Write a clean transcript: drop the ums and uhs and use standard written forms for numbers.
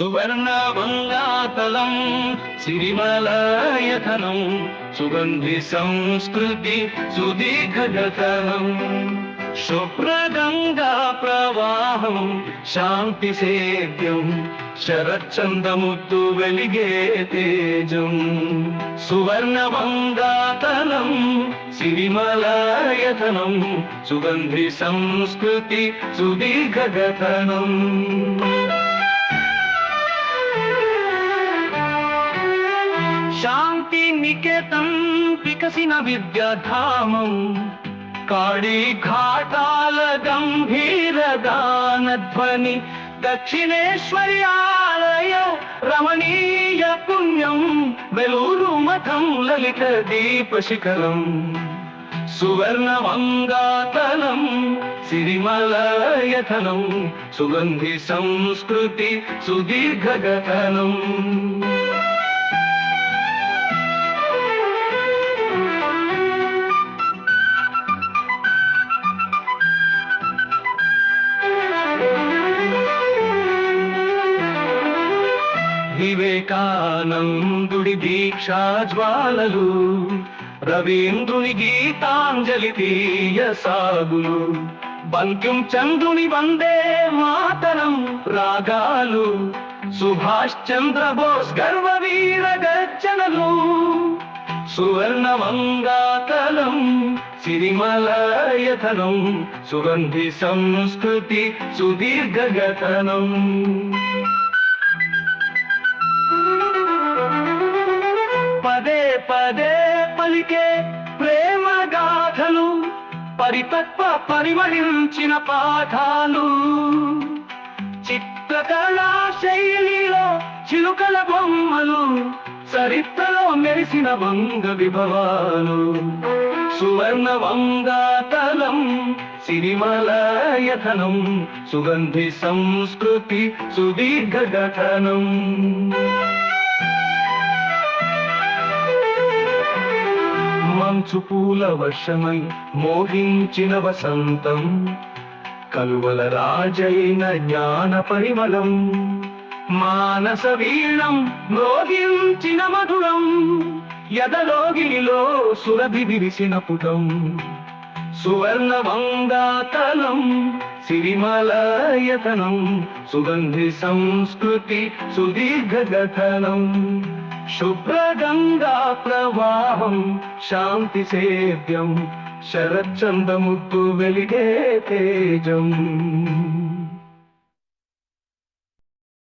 సువర్ణమంగాతలం సిరిమలయతనం సుగంధి సంస్కృతి సుదీర్ఘగతనం శుభ్రగంగా ప్రవాహం శాంతి సేద్యం శరచందముత్తు వెలిగే తేజం సువర్ణమంగాతలం సిరిమలయతనం సుగంధి సంస్కృతి సుదీర్ఘగతనం శాంతి నికేతన్ వికసిన విద్యాధామం కాళీ ఘాటాల గంభీర గానధ్వని దక్షిణేశ్వరి ఆలయ రమణీయ పుణ్యం వెలూరు మఠం లలిత దీప శిఖరం సువర్ణమంగాతలం సిరిమలయతనం సుగంధి సంస్కృతి సుదీర్ఘగతనం వివేకానందుడి దీక్షా జ్వాలలు రవీంద్రుని గీతాంజలి తీయ సాగులు బంకిం చంద్రుని వందే మాతరం రాగాలు సుభాష్ చంద్ర బోస్ గర్వ వీర గర్జనలు సువర్ణమంగాతలం సిరిమలయతనం సుగంధి సంస్కృతి సుదీర్ఘగతనం పదే పదే పలికే ప్రేమ గాథలు పరితత్వ పరిమళించిన పాఠాలు చిత్రకళా శైలిలో చిలుకల బొమ్మలు చరిత్రలో మెరిసిన వంగ విభవాలు సువర్ణమంగాతలం సిరిమలయతనం సుగంధి సంస్కృతి సుదీర్ఘగతనం మంచు పూల వర్షమై మోహించిన వసంతం కలువల రాజైన జ్ఞాన పరిమళం మానస వీణం మోగించిన మధురం యదలోగిలో సురభి విరిసిన పుటం సువర్ణమంగాతలం సిరిమలయతనం సుగంధి సంస్కృతి సుదీర్ఘగతనం శుభ్రగంగా ప్రవాహం శాంతి సేద్యం శరచందముత్తు వెలిగే తేజం